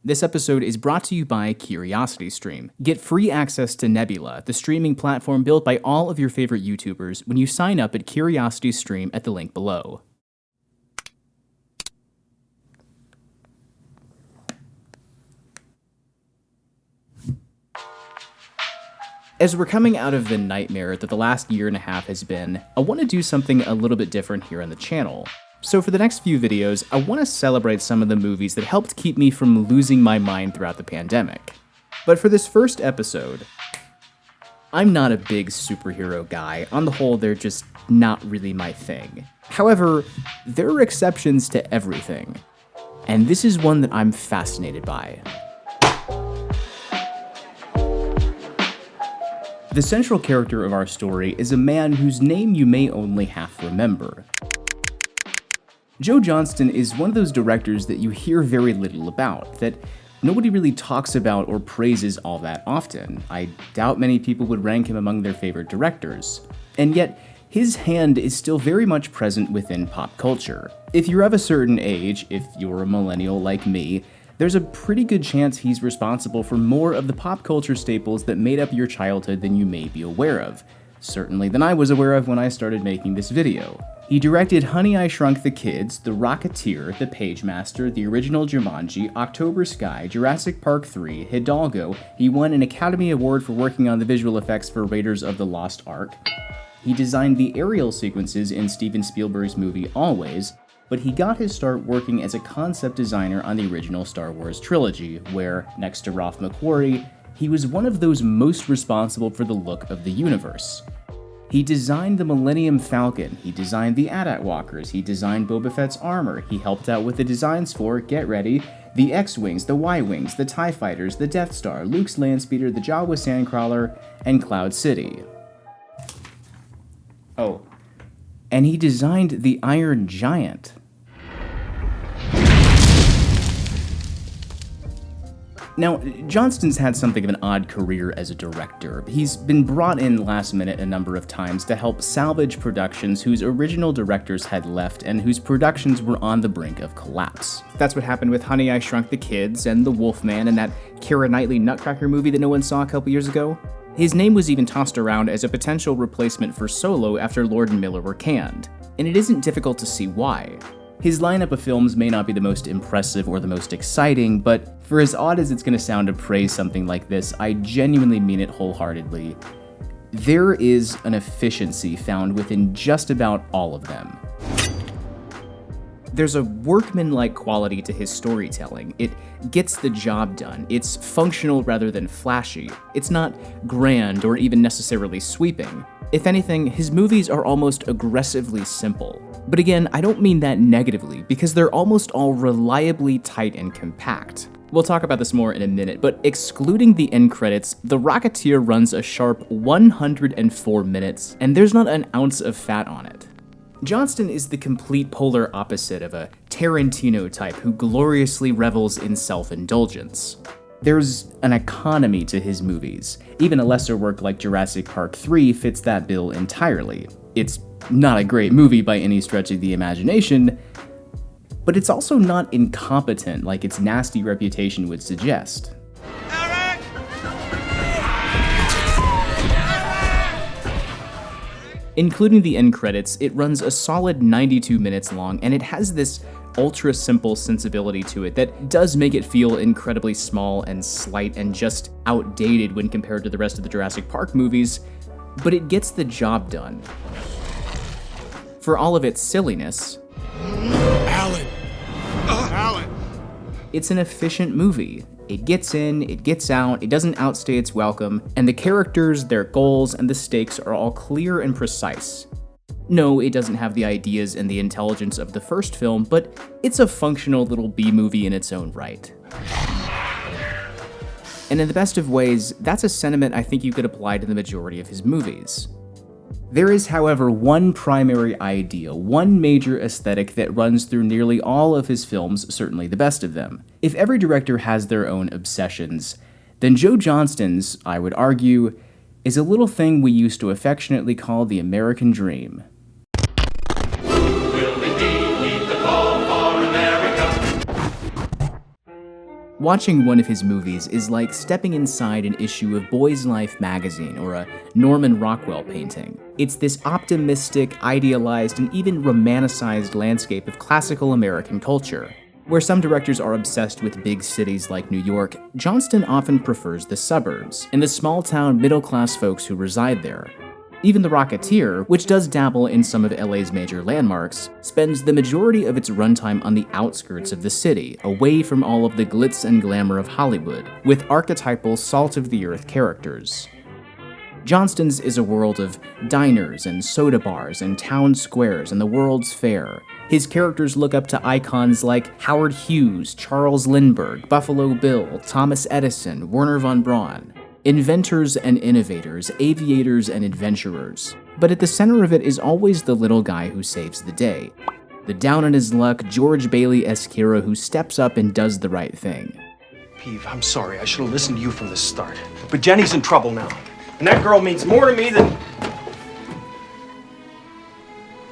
This episode is brought to you by CuriosityStream. Get free access to Nebula, the streaming platform built by all of your favorite YouTubers, when you sign up at CuriosityStream at the link below. As we're coming out of the nightmare that the last year and a half has been, I want to do something a little bit different here on the channel. So for the next few videos, I want to celebrate some of the movies that helped keep me from losing my mind throughout the pandemic. But for this first episode, I'm not a big superhero guy. On the whole, they're just not really my thing. However, there are exceptions to everything, and this is one that I'm fascinated by. The central character of our story is a man whose name you may only half remember. Joe Johnston is one of those directors that you hear very little about, that nobody really talks about or praises all that often. I doubt many people would rank him among their favorite directors. And yet, his hand is still very much present within pop culture. If you're of a certain age, if you're a millennial like me, there's a pretty good chance he's responsible for more of the pop culture staples that made up your childhood than you may be aware of. Certainly than I was aware of when I started making this video. He directed Honey, I Shrunk the Kids, The Rocketeer, The Pagemaster, the original Jumanji, October Sky, Jurassic Park 3, Hidalgo. He won an Academy Award for working on the visual effects for Raiders of the Lost Ark. He designed the aerial sequences in Steven Spielberg's movie Always, but he got his start working as a concept designer on the original Star Wars trilogy, where, next to Ralph McQuarrie, he was one of those most responsible for the look of the universe. He designed the Millennium Falcon, he designed the AT-AT Walkers, he designed Boba Fett's armor, he helped out with the designs for, get ready, the X-Wings, the Y-Wings, the TIE Fighters, the Death Star, Luke's Landspeeder, the Jawa Sandcrawler, and Cloud City. Oh, and he designed the Iron Giant. Now, Johnston's had something of an odd career as a director. He's been brought in last minute a number of times to help salvage productions whose original directors had left and whose productions were on the brink of collapse. That's what happened with Honey, I Shrunk the Kids and The Wolfman and that Keira Knightley Nutcracker movie that no one saw a couple years ago. His name was even tossed around as a potential replacement for Solo after Lord and Miller were canned, and it isn't difficult to see why. His lineup of films may not be the most impressive or the most exciting, but for as odd as it's going to sound to praise something like this, I genuinely mean it wholeheartedly. There is an efficiency found within just about all of them. There's a workman-like quality to his storytelling. It gets the job done. It's functional rather than flashy. It's not grand or even necessarily sweeping. If anything, his movies are almost aggressively simple. But again, I don't mean that negatively, because they're almost all reliably tight and compact. We'll talk about this more in a minute, but excluding the end credits, The Rocketeer runs a sharp 104 minutes, and there's not an ounce of fat on it. Johnston is the complete polar opposite of a Tarantino type who gloriously revels in self-indulgence. There's an economy to his movies. Even a lesser work like Jurassic Park 3 fits that bill entirely. It's not a great movie by any stretch of the imagination, but it's also not incompetent like its nasty reputation would suggest. Eric! Including the end credits, it runs a solid 92 minutes long, and it has this ultra-simple sensibility to it that does make it feel incredibly small and slight and just outdated when compared to the rest of the Jurassic Park movies, but it gets the job done. For all of its silliness, Alan! It's an efficient movie. It gets in, it gets out, it doesn't outstay its welcome, and the characters, their goals, and the stakes are all clear and precise. No, it doesn't have the ideas and the intelligence of the first film, but it's a functional little B-movie in its own right. And in the best of ways, that's a sentiment I think you could apply to the majority of his movies. There is, however, one primary idea, one major aesthetic that runs through nearly all of his films, certainly the best of them. If every director has their own obsessions, then Joe Johnston's, I would argue, is a little thing we used to affectionately call the American dream. Watching one of his movies is like stepping inside an issue of Boy's Life magazine or a Norman Rockwell painting. It's this optimistic, idealized, and even romanticized landscape of classical American culture. Where some directors are obsessed with big cities like New York, Johnston often prefers the suburbs and the small-town middle-class folks who reside there. Even The Rocketeer, which does dabble in some of LA's major landmarks, spends the majority of its runtime on the outskirts of the city, away from all of the glitz and glamour of Hollywood, with archetypal salt-of-the-earth characters. Johnston's is a world of diners and soda bars and town squares and the World's Fair. His characters look up to icons like Howard Hughes, Charles Lindbergh, Buffalo Bill, Thomas Edison, Wernher von Braun. Inventors and innovators, aviators and adventurers. But at the center of it is always the little guy who saves the day. The down-on-his-luck, George Bailey-esque hero who steps up and does the right thing. Peeve, I'm sorry. I should have listened to you from the start. But Jenny's in trouble now. And that girl means more to me than...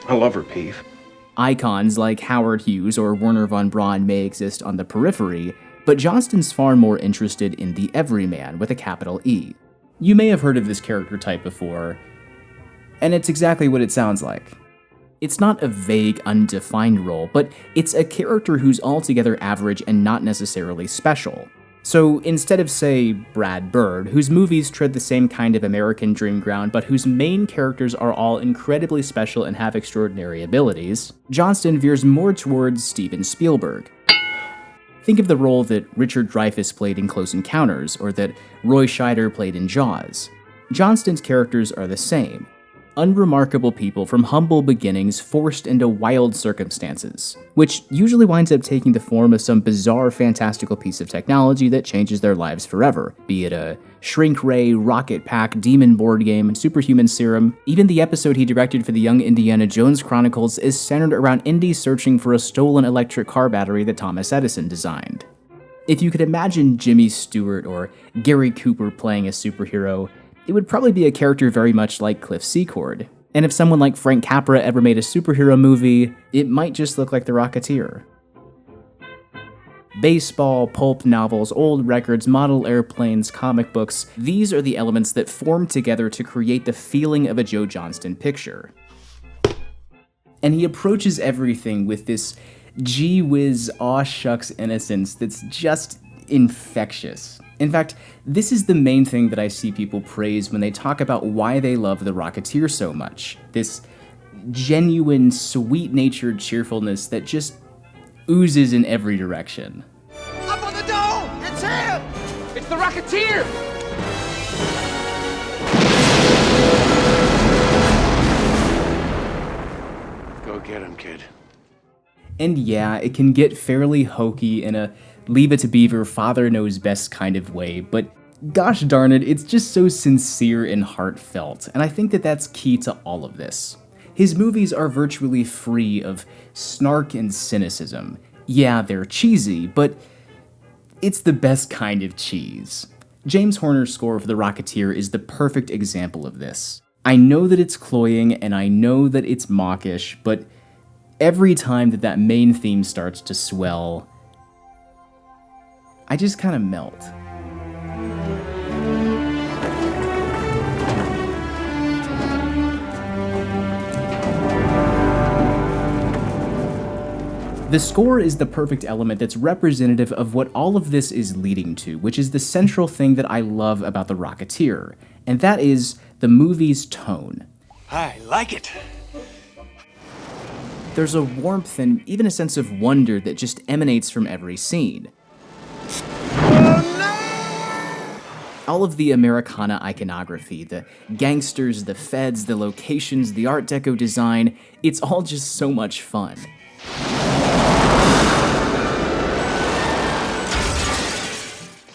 I love her, Peeve. Icons like Howard Hughes or Wernher von Braun may exist on the periphery, but Johnston's far more interested in the Everyman with a capital E. You may have heard of this character type before, and it's exactly what it sounds like. It's not a vague, undefined role, but it's a character who's altogether average and not necessarily special. So instead of, say, Brad Bird, whose movies tread the same kind of American dream ground, but whose main characters are all incredibly special and have extraordinary abilities, Johnston veers more towards Steven Spielberg. Think of the role that Richard Dreyfuss played in Close Encounters, or that Roy Scheider played in Jaws. Johnston's characters are the same. Unremarkable people from humble beginnings forced into wild circumstances, which usually winds up taking the form of some bizarre, fantastical piece of technology that changes their lives forever, be it a shrink ray, rocket pack, demon board game, superhuman serum. Even the episode he directed for the Young Indiana Jones Chronicles is centered around Indy searching for a stolen electric car battery that Thomas Edison designed. If you could imagine Jimmy Stewart or Gary Cooper playing a superhero, it would probably be a character very much like Cliff Secord. And if someone like Frank Capra ever made a superhero movie, it might just look like The Rocketeer. Baseball, pulp novels, old records, model airplanes, comic books, these are the elements that form together to create the feeling of a Joe Johnston picture. And he approaches everything with this gee whiz, aw shucks innocence that's just infectious. In fact, this is the main thing that I see people praise when they talk about why they love The Rocketeer so much. This genuine, sweet-natured cheerfulness that just oozes in every direction. Up on the dome! It's him! It's the Rocketeer! Go get him, kid. And yeah, it can get fairly hokey in a Leave It to Beaver, father knows best kind of way, but gosh darn it, it's just so sincere and heartfelt, and I think that that's key to all of this. His movies are virtually free of snark and cynicism. Yeah, they're cheesy, but it's the best kind of cheese. James Horner's score for The Rocketeer is the perfect example of this. I know that it's cloying, and I know that it's mawkish, but every time that main theme starts to swell, I just kind of melt. The score is the perfect element that's representative of what all of this is leading to, which is the central thing that I love about The Rocketeer, and that is the movie's tone. I like it. There's a warmth and even a sense of wonder that just emanates from every scene. All of the Americana iconography, the gangsters, the feds, the locations, the Art Deco design, it's all just so much fun.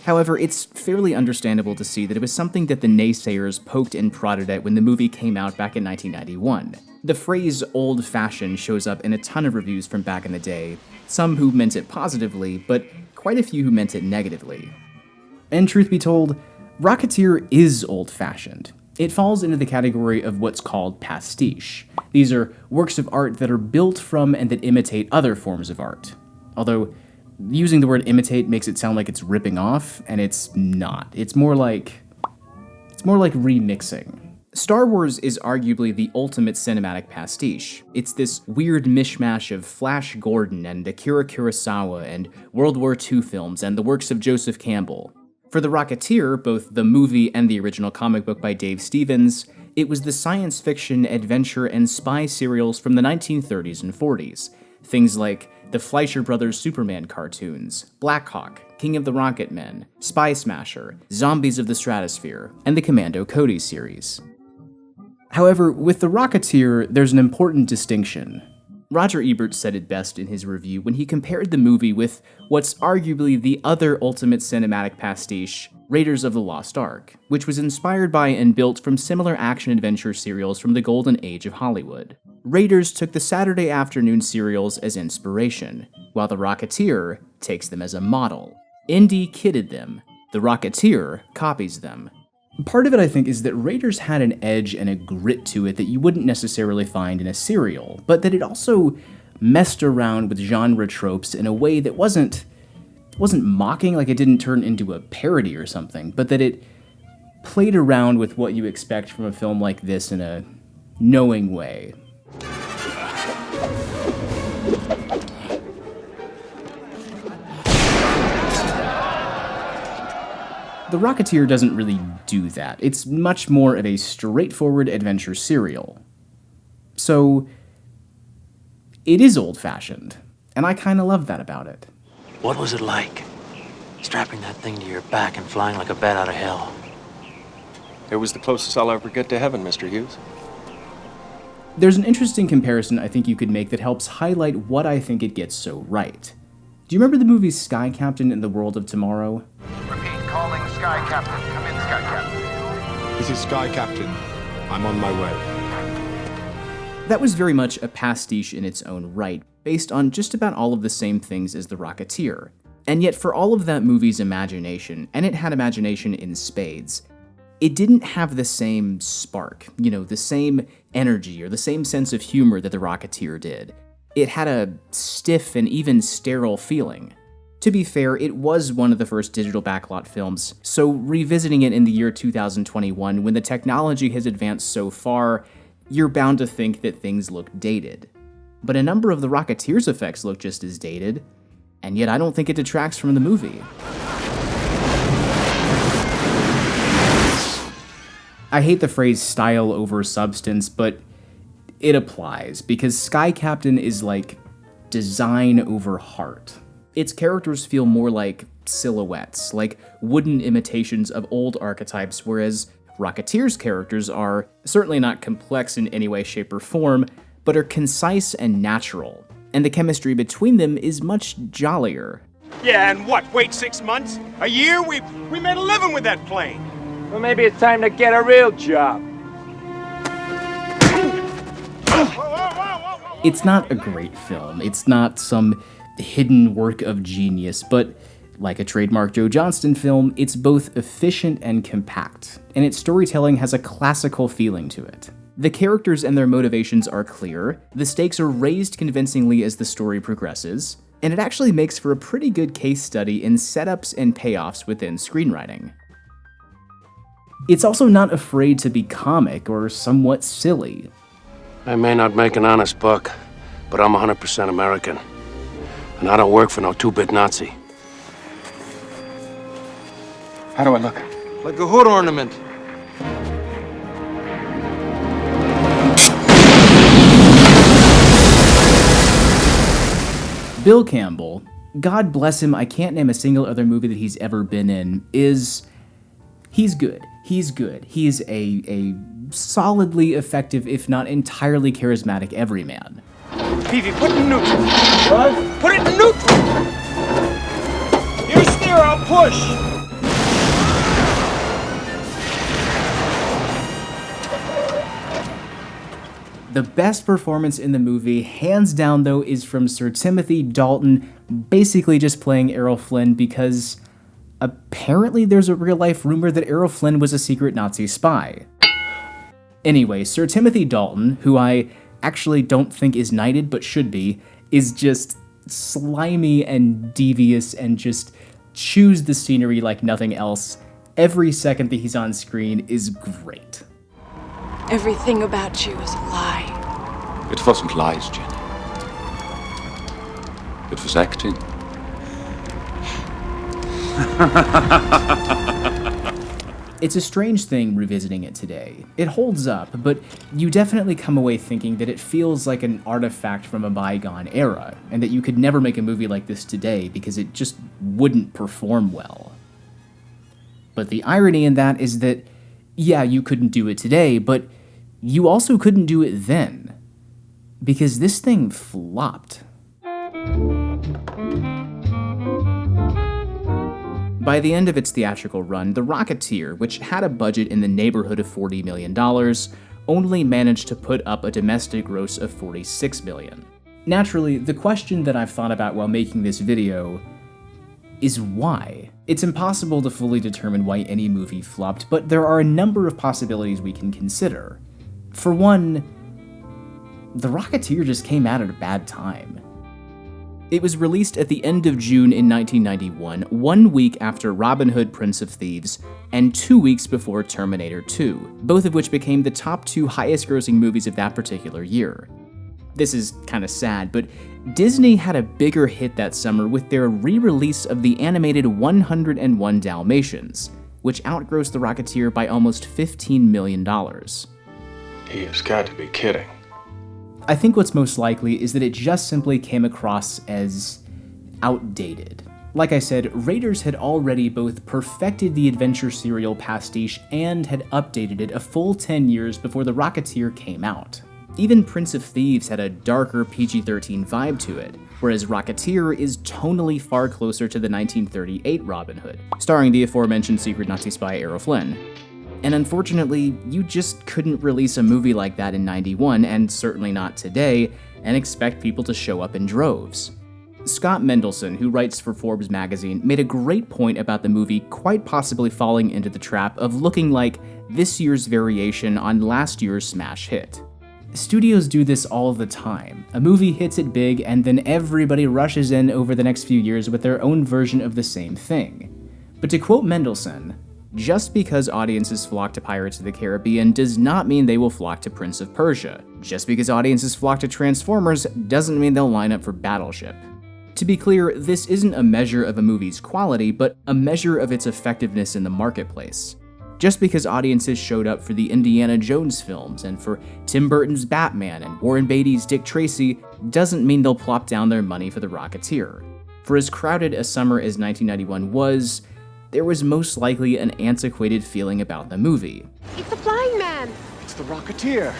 However, it's fairly understandable to see that it was something that the naysayers poked and prodded at when the movie came out back in 1991. The phrase old-fashioned shows up in a ton of reviews from back in the day, some who meant it positively, but quite a few who meant it negatively. And truth be told, Rocketeer is old-fashioned. It falls into the category of what's called pastiche. These are works of art that are built from and that imitate other forms of art. Although, Using the word imitate makes it sound like it's ripping off, and it's not. It's more like remixing. Star Wars is arguably the ultimate cinematic pastiche. It's this weird mishmash of Flash Gordon and Akira Kurosawa and World War II films and the works of Joseph Campbell. For The Rocketeer, both the movie and the original comic book by Dave Stevens, it was the science fiction, adventure, and spy serials from the 1930s and 40s. Things like the Fleischer Brothers Superman cartoons, Black Hawk, King of the Rocket Men, Spy Smasher, Zombies of the Stratosphere, and the Commando Cody series. However, with The Rocketeer, there's an important distinction. Roger Ebert said it best in his review when he compared the movie with what's arguably the other ultimate cinematic pastiche, Raiders of the Lost Ark, which was inspired by and built from similar action-adventure serials from the golden age of Hollywood. Raiders took the Saturday afternoon serials as inspiration, while The Rocketeer takes them as a model. Indy kidded them. The Rocketeer copies them. Part of it, I think, is that Raiders had an edge and a grit to it that you wouldn't necessarily find in a serial, but that it also messed around with genre tropes in a way that wasn't mocking, like it didn't turn into a parody or something, but that it played around with what you expect from a film like this in a knowing way. The Rocketeer doesn't really do that. It's much more of a straightforward adventure serial. So, it is old-fashioned, and I kinda love that about it. What was it like, strapping that thing to your back and flying like a bat out of hell? It was the closest I'll ever get to heaven, Mr. Hughes. There's an interesting comparison I think you could make that helps highlight what I think it gets so right. Do you remember the movie Sky Captain in the World of Tomorrow? Repeat, calling Sky Captain. Come in, Sky Captain. This is Sky Captain. I'm on my way. That was very much a pastiche in its own right, based on just about all of the same things as The Rocketeer. And yet for all of that movie's imagination, and it had imagination in spades, it didn't have the same spark, the same energy or the same sense of humor that The Rocketeer did. It had a stiff and even sterile feeling. To be fair, it was one of the first digital backlot films, so revisiting it in the year 2021, when the technology has advanced so far, you're bound to think that things look dated. But a number of The Rocketeer's effects look just as dated, and yet I don't think it detracts from the movie. I hate the phrase style over substance, but it applies, because Sky Captain is like design over heart. Its characters feel more like silhouettes, like wooden imitations of old archetypes, whereas Rocketeer's characters are certainly not complex in any way, shape, or form, but are concise and natural, and the chemistry between them is much jollier. Yeah, and what? Wait 6 months? A year? We made a living with that plane. Well, maybe it's time to get a real job. It's not a great film. It's not some hidden work of genius, but like a trademark Joe Johnston film, it's both efficient and compact, and its storytelling has a classical feeling to it. The characters and their motivations are clear, the stakes are raised convincingly as the story progresses, and it actually makes for a pretty good case study in setups and payoffs within screenwriting. It's also not afraid to be comic or somewhat silly. I may not make an honest buck, but I'm 100% American. And I don't work for no two-bit Nazi. How do I look? Like a hood ornament. Bill Campbell, God bless him, I can't name a single other movie that he's ever been in, he's good. He's good. He's a solidly effective, if not entirely charismatic everyman. Peavy, put it in neutral. What? Put it in neutral! You steer, I'll push! The best performance in the movie, hands down though, is from Sir Timothy Dalton, basically just playing Errol Flynn because apparently there's a real-life rumor that Errol Flynn was a secret Nazi spy. Anyway, Sir Timothy Dalton, who I actually don't think is knighted but should be, is just slimy and devious and just chews the scenery like nothing else. Every second that he's on screen is great. Everything about you is a lie. It wasn't lies, Jenny. It was acting. It's a strange thing revisiting it today. It holds up, but you definitely come away thinking that it feels like an artifact from a bygone era, and that you could never make a movie like this today because it just wouldn't perform well. But the irony in that is that, yeah, you couldn't do it today, but you also couldn't do it then. Because this thing flopped. By the end of its theatrical run, The Rocketeer, which had a budget in the neighborhood of $40 million, only managed to put up a domestic gross of $46 million. Naturally, the question that I've thought about while making this video is why? It's impossible to fully determine why any movie flopped, but there are a number of possibilities we can consider. For one, The Rocketeer just came out at a bad time. It was released at the end of June in 1991, 1 week after Robin Hood, Prince of Thieves, and 2 weeks before Terminator 2, both of which became the top 2 highest-grossing movies of that particular year. This is kinda sad, but Disney had a bigger hit that summer with their re-release of the animated 101 Dalmatians, which outgrossed The Rocketeer by almost $15 million. He has got to be kidding. I think what's most likely is that it just simply came across as outdated. Like I said, Raiders had already both perfected the adventure serial Pastiche and had updated it a full 10 years before The Rocketeer came out. Even Prince of Thieves had a darker PG-13 vibe to it, whereas Rocketeer is tonally far closer to the 1938 Robin Hood, starring the aforementioned secret Nazi spy Errol Flynn. And unfortunately, you just couldn't release a movie like that in '91, and certainly not today, and expect people to show up in droves. Scott Mendelson, who writes for Forbes magazine, made a great point about the movie quite possibly falling into the trap of looking like this year's variation on last year's smash hit. Studios do this all the time. A movie hits it big, and then everybody rushes in over the next few years with their own version of the same thing. But to quote Mendelson, just because audiences flock to Pirates of the Caribbean does not mean they will flock to Prince of Persia. Just because audiences flock to Transformers doesn't mean they'll line up for Battleship. To be clear, this isn't a measure of a movie's quality, but a measure of its effectiveness in the marketplace. Just because audiences showed up for the Indiana Jones films and for Tim Burton's Batman and Warren Beatty's Dick Tracy doesn't mean they'll plop down their money for The Rocketeer. For as crowded a summer as 1991 was, there was most likely an antiquated feeling about the movie. It's the Flying Man! It's the Rocketeer.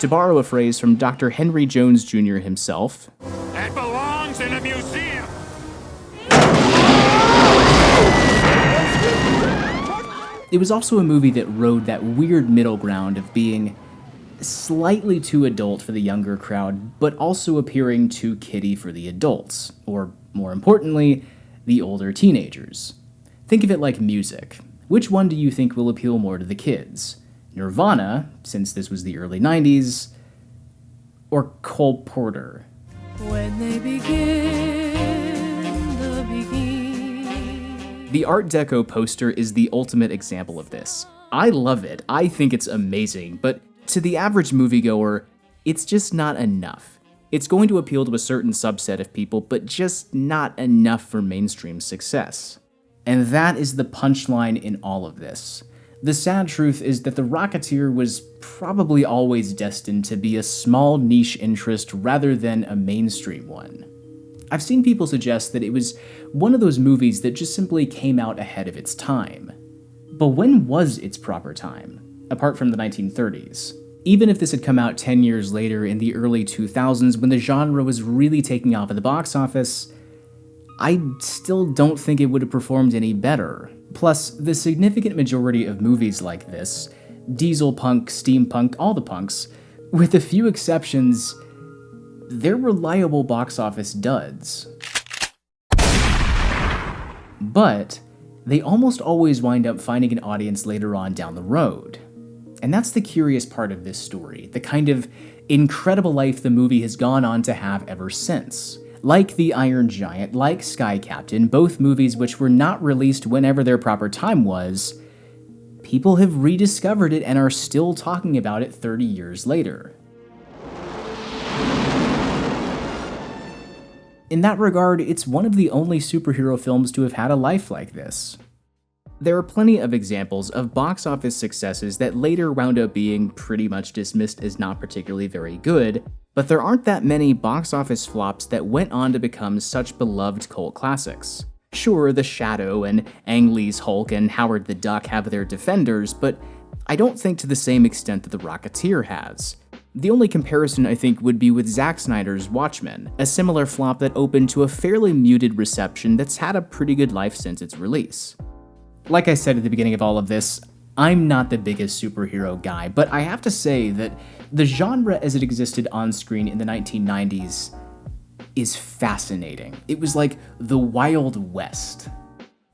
To borrow a phrase from Dr. Henry Jones Jr. himself, That belongs in a museum. it was also a movie that rode that weird middle ground of being slightly too adult for the younger crowd, but also appearing too kiddie for the adults, or more importantly, the older teenagers. Think of it like music. Which one do you think will appeal more to the kids? Nirvana, since this was the early 90s, or Cole Porter? When they begin, the beginning. The Art Deco poster is the ultimate example of this. I love it, I think it's amazing, but to the average moviegoer, it's just not enough. It's going to appeal to a certain subset of people, but just not enough for mainstream success. And that is the punchline in all of this. The sad truth is that The Rocketeer was probably always destined to be a small niche interest rather than a mainstream one. I've seen people suggest that it was one of those movies that just simply came out ahead of its time. But when was its proper time? Apart from the 1930s. Even if this had come out 10 years later in the early 2000s when the genre was really taking off at the box office, I still don't think it would have performed any better. Plus, the significant majority of movies like this, diesel punk, steampunk, all the punks, with a few exceptions, they're reliable box office duds. But they almost always wind up finding an audience later on down the road. And that's the curious part of this story, the kind of incredible life the movie has gone on to have ever since. Like The Iron Giant, like Sky Captain, both movies which were not released whenever their proper time was, people have rediscovered it and are still talking about it 30 years later. In that regard, it's one of the only superhero films to have had a life like this. There are plenty of examples of box office successes that later wound up being pretty much dismissed as not particularly very good, but there aren't that many box office flops that went on to become such beloved cult classics. Sure, The Shadow and Ang Lee's Hulk and Howard the Duck have their defenders, but I don't think to the same extent that The Rocketeer has. The only comparison I think would be with Zack Snyder's Watchmen, a similar flop that opened to a fairly muted reception that's had a pretty good life since its release. Like I said at the beginning of all of this, I'm not the biggest superhero guy, but I have to say that the genre as it existed on screen in the 1990s is fascinating. It was like the Wild West.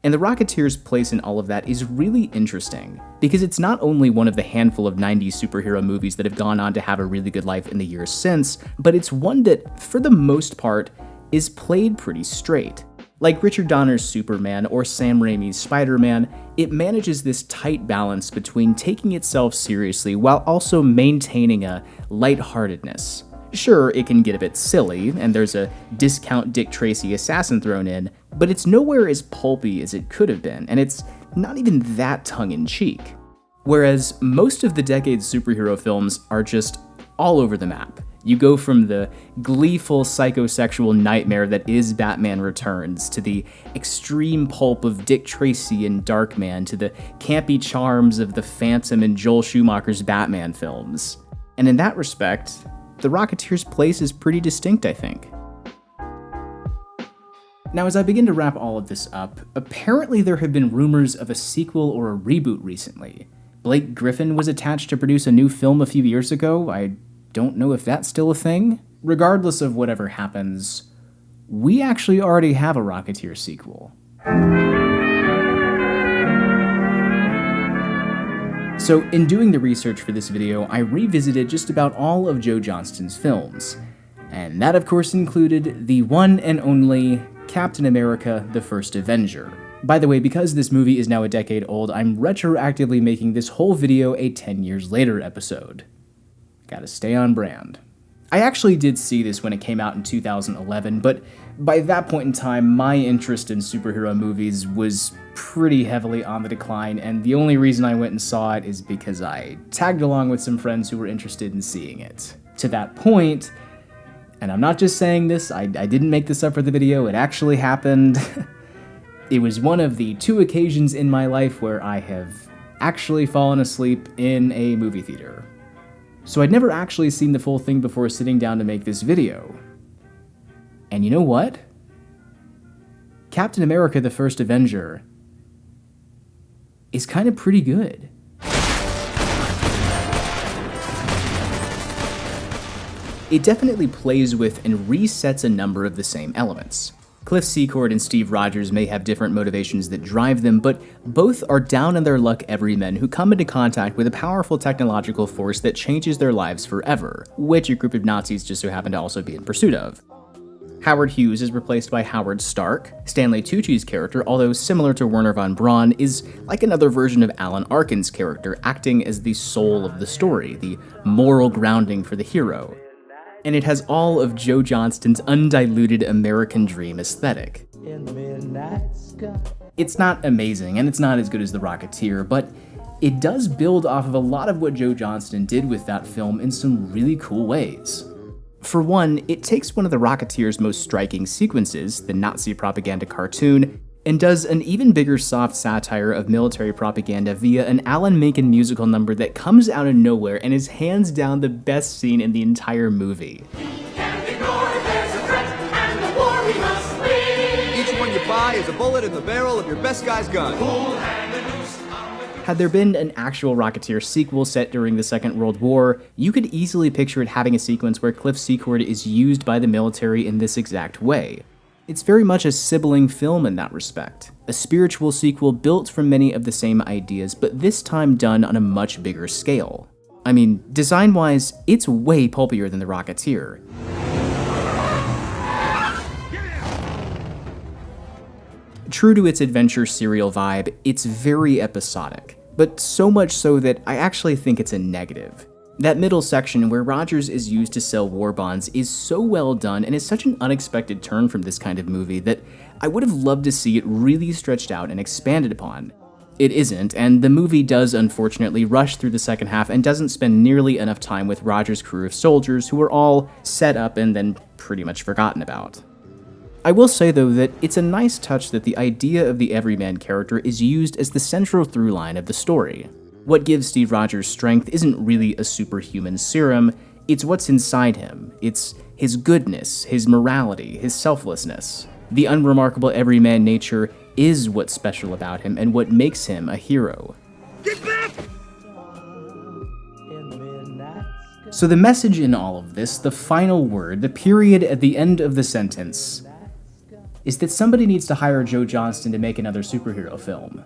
And The Rocketeer's place in all of that is really interesting, because it's not only one of the handful of 90s superhero movies that have gone on to have a really good life in the years since, but it's one that, for the most part, is played pretty straight. Like Richard Donner's Superman or Sam Raimi's Spider-Man, it manages this tight balance between taking itself seriously while also maintaining a lightheartedness. Sure, it can get a bit silly, and there's a discount Dick Tracy assassin thrown in, but it's nowhere as pulpy as it could have been, and it's not even that tongue-in-cheek. Whereas most of the decade's superhero films are just all over the map. You go from the gleeful psychosexual nightmare that is Batman Returns, to the extreme pulp of Dick Tracy and Darkman, to the campy charms of The Phantom and Joel Schumacher's Batman films. And in that respect, The Rocketeer's place is pretty distinct, I think. Now, as I begin to wrap all of this up, apparently there have been rumors of a sequel or a reboot recently. Blake Griffin was attached to produce a new film a few years ago. I don't know if that's still a thing. Regardless of whatever happens, we actually already have a Rocketeer sequel. So in doing the research for this video, I revisited just about all of Joe Johnston's films. And that of course included the one and only Captain America: The First Avenger. By the way, because this movie is now a decade old, I'm retroactively making this whole video a 10 years later episode. Gotta stay on brand. I actually did see this when it came out in 2011, but by that point in time, my interest in superhero movies was pretty heavily on the decline, and the only reason I went and saw it is because I tagged along with some friends who were interested in seeing it. To that point, and I'm not just saying this, I didn't make this up for the video, it actually happened. It was one of the 2 occasions in my life where I have actually fallen asleep in a movie theater. So I'd never actually seen the full thing before sitting down to make this video. And you know what? Captain America: The First Avenger is kind of pretty good. It definitely plays with and resets a number of the same elements. Cliff Secord and Steve Rogers may have different motivations that drive them, but both are down on their luck everymen who come into contact with a powerful technological force that changes their lives forever, which a group of Nazis just so happen to also be in pursuit of. Howard Hughes is replaced by Howard Stark. Stanley Tucci's character, although similar to Werner von Braun, is like another version of Alan Arkin's character, acting as the soul of the story, the moral grounding for the hero. And it has all of Joe Johnston's undiluted American dream aesthetic. It's not amazing, and it's not as good as The Rocketeer, but it does build off of a lot of what Joe Johnston did with that film in some really cool ways. For one, it takes one of The Rocketeer's most striking sequences, the Nazi propaganda cartoon, and does an even bigger soft satire of military propaganda via an Alan Menken musical number that comes out of nowhere and is hands down the best scene in the entire movie. Each one you buy is a bullet in the barrel of your best guy's gun. Had there been an actual Rocketeer sequel set during the Second World War, you could easily picture it having a sequence where Cliff Secord is used by the military in this exact way. It's very much a sibling film in that respect, a spiritual sequel built from many of the same ideas, but this time done on a much bigger scale. I mean, design-wise, it's way pulpier than The Rocketeer. True to its adventure serial vibe, it's very episodic, but so much so that I actually think it's a negative. That middle section where Rogers is used to sell war bonds is so well done and is such an unexpected turn from this kind of movie that I would have loved to see it really stretched out and expanded upon. It isn't, and the movie does unfortunately rush through the second half and doesn't spend nearly enough time with Rogers' crew of soldiers who are all set up and then pretty much forgotten about. I will say though that it's a nice touch that the idea of the Everyman character is used as the central through line of the story. What gives Steve Rogers strength isn't really a superhuman serum, it's what's inside him. It's his goodness, his morality, his selflessness. The unremarkable everyman nature is what's special about him and what makes him a hero. Get back! So the message in all of this, the final word, the period at the end of the sentence, is that somebody needs to hire Joe Johnston to make another superhero film.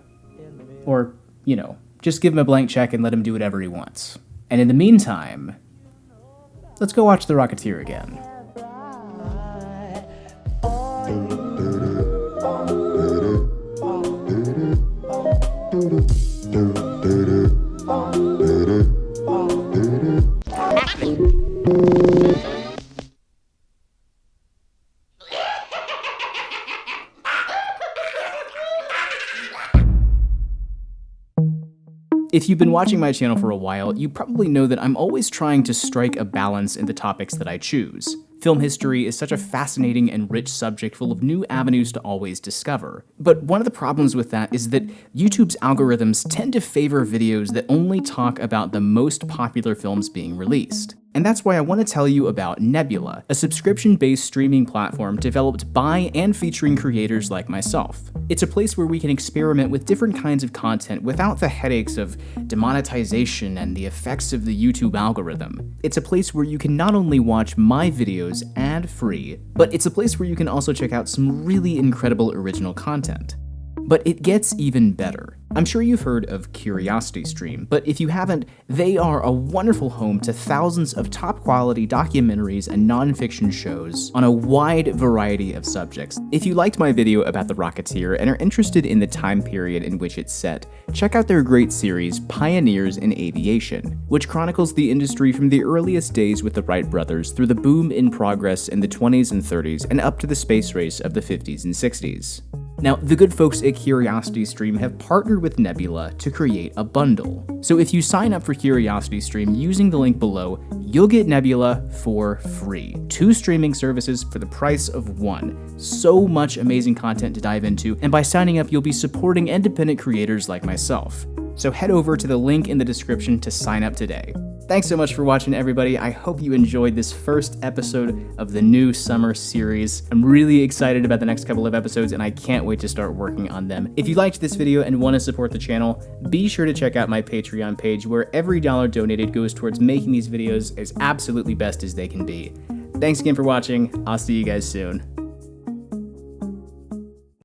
Or, just give him a blank check and let him do whatever he wants. And in the meantime, let's go watch The Rocketeer again. If you've been watching my channel for a while, you probably know that I'm always trying to strike a balance in the topics that I choose. Film history is such a fascinating and rich subject full of new avenues to always discover. But one of the problems with that is that YouTube's algorithms tend to favor videos that only talk about the most popular films being released. And that's why I want to tell you about Nebula, a subscription-based streaming platform developed by and featuring creators like myself. It's a place where we can experiment with different kinds of content without the headaches of demonetization and the effects of the YouTube algorithm. It's a place where you can not only watch my videos ad-free, but it's a place where you can also check out some really incredible original content. But it gets even better. I'm sure you've heard of CuriosityStream, but if you haven't, they are a wonderful home to thousands of top-quality documentaries and non-fiction shows on a wide variety of subjects. If you liked my video about The Rocketeer and are interested in the time period in which it's set, check out their great series, Pioneers in Aviation, which chronicles the industry from the earliest days with the Wright brothers through the boom in progress in the 20s and 30s and up to the space race of the 50s and 60s. Now, the good folks at CuriosityStream have partnered with Nebula to create a bundle. So if you sign up for CuriosityStream using the link below, you'll get Nebula for free. 2 streaming services for the price of 1. So much amazing content to dive into, and by signing up, you'll be supporting independent creators like myself. So head over to the link in the description to sign up today. Thanks so much for watching, everybody. I hope you enjoyed this first episode of the new summer series. I'm really excited about the next couple of episodes, and I can't wait to start working on them. If you liked this video and want to support the channel, be sure to check out my Patreon page, where every dollar donated goes towards making these videos as absolutely best as they can be. Thanks again for watching. I'll see you guys soon.